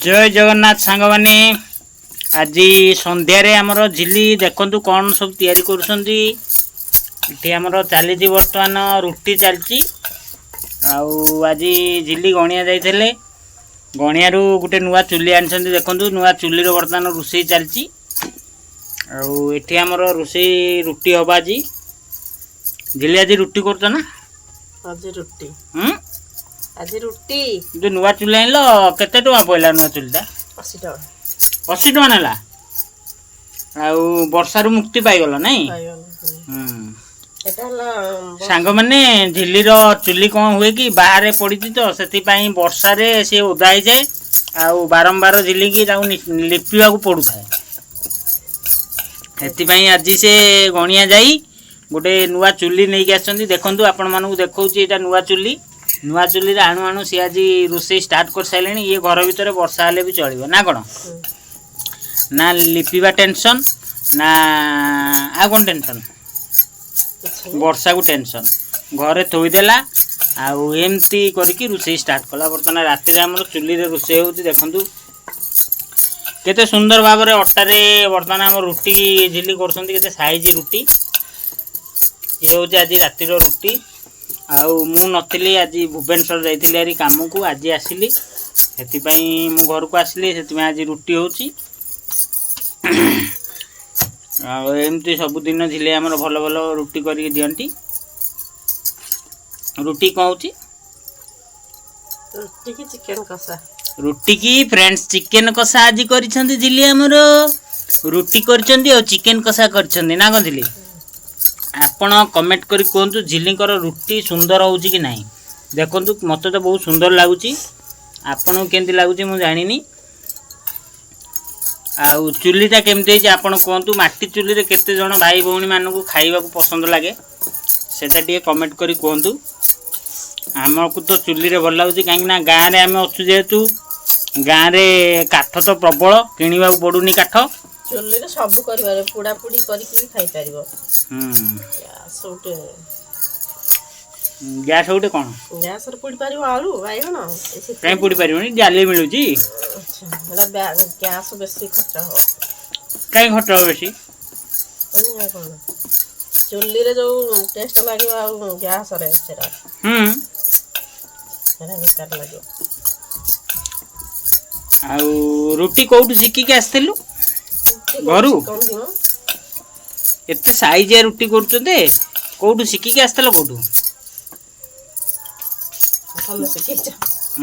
जय जगन्नाथ सांग माने आज संध्यारे आमर झिली देखु कौन सब तैयारी कर चली बर्तमान रुटी चलती आज झिली गणिया जाइए गणिया गोटे नुआ चुली आनी देखु नुआ चुली बर्तमान रोषे चलती आमर रोषे रुटी हम आज झिली आज रुटी कर ना आज रुटी आज रुटी जो नुआ चुली आनल केते टका पड़ला नुआ चुलीटा 80 टका 80 टका नेला वर्षारू मुक्ति पाइगल नाई सांग मैंने झिली चुली कौन हुए कि बाहर पड़ी तो से वर्षा सी ओदा हो जाए आ बारंबार झिली की लिपा पड़ू थाए से आज से गणिया जाई गोटे नुआ चुली नहीं आसछन्ती देखंतु आपण मानू देखौछि एटा नुआ चुली आणु आणु सी आज रोषे स्टार्ट कर सारे ये घर भितर वर्षा हेले भी चलो ना कौन ना लिपिबा टेंशन ना आ कौन टेंशन वर्षा को टेंशन घरे थोईदेला आमती करके रोषे स्टार्ट कला बर्तमान राति आम चुली रोषे होती देखु केते सुंदर भाव में अटारे बर्तमान आम रुटी झिली कर साइज रुटी ये हूँ आज रातिर रुटी मु नी आज भुवनेश्वर जाइली कम को आज आसली से मु घर को आसली से आज रुटी होमती सबुदिन झिले आमर भल भल रुटी कर दिंटी रुटी कौन रुटी की चिकन कषा रुटी की फ्रेंड्स चिकन कषा आज करिसेंती झिली आमर रुटी करिसेंती और चिकन कषा करिसेंती ना कौन झिली आपण कमेंट करी कहतु झिलीकर रुटी सुंदर होउची कि नहीं देखंतु मत तो बहुत सुंदर लगुच आपन केमती लगुच मु जानिनी आउ चुलीटा केमती आपण कहतु माटी चुली रे केते जण भाई भौणी मानकु खाइबा को पसंद लागे सेटा टिके कमेंट करी कहतु आमको तो चुली रे भल लगुच कहीं ना गाँव रे आम अच्छु जेहेतु गाँव रे काठ तो प्रबल किणवा पड़ुनी काठ चुल्ली रे सब करिवारे पुडा पुडी करके खाइ परिबो गैस उठे कौन गैस रे पुडी परिबो आलू बाइगण कहीं पुडी परिबोनी जाली मिलुची अच्छा एला गैस बेसी खर्च हो कहीं खर्च हो बेसी अन्य कोन चुल्ली रे जो टेस्ट लागियो आ गैस रे सेरा सेरा बेकार लागियो आ रोटी कोठु सिकी के आस्थिलु घरू एते साइज रुटी करछते कोठु सिकी के आस्थिल कोठु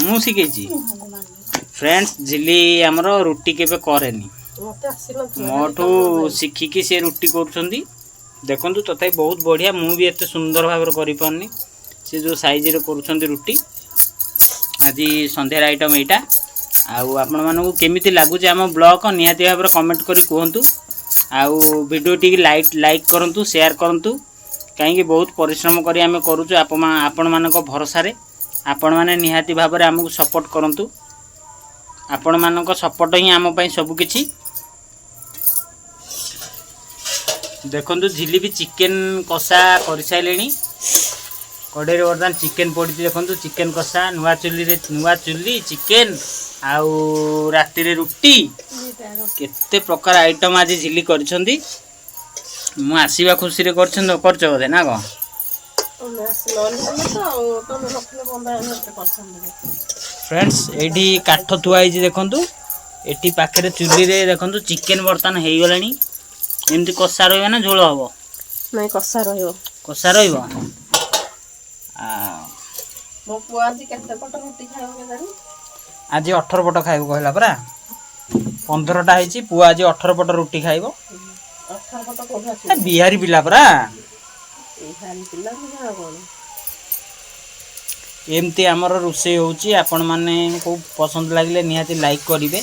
मु सिकेची फ्रेंड्स झिली आमर रुटी केबे करेनी मोठू शिखिकी से रुटी करुछंती देखंतु तथापि बहुत बढ़िया मु भी एते सुंदर भाव करि पारनी से जो साइज रे करुछंती रुटी आज संध्यार आइटम एटा आउ आपण मानकु केमिति लागुचे आम ब्लॉग निहाती भाव कमेंट करी कहतु आउ वीडियो टी लाइक करंतु शेयर करंतु कहीं बहुत परिश्रम करी आमे करूछु आपण मानक भरोसा रे आपण माने निहाती भाव रे हमकु सपोर्ट करंतु आपण मानक सपोर्ट ही आम पई सब किछि देखंतु झिली भी चिकन कषा कर साइलेनी कड़े बर्तमान चिकन पड़ी देखो चिकन कषा नुआ चुली चिकन आउ राति रे रुटी केते प्रकार आइटम आज झिली करिसेंती मु आसीबा खुशी रे करछ बोधे ना को फ्रेंड्स एठी काठ थुआ हिची देखंतु एठी पाखरे चुली रे देखंतु चिकन बर्तन हेई गलानी एमती कषा रहबा ना झोल हबो नहीं कषा रहबो मो पुआ आज केते पट रोटी खाइबो के जानी आज 18 पट खाइबो कहला परा 15टा हिची पुआ आज 18 पट रोटी खाइबो 18 पट कोठा बिहारी पिला परा बिहारी पिला ना कोन एमती आमर रोषे होउची आपण माने को पसंद लागिले निहाती लाइक करिवे।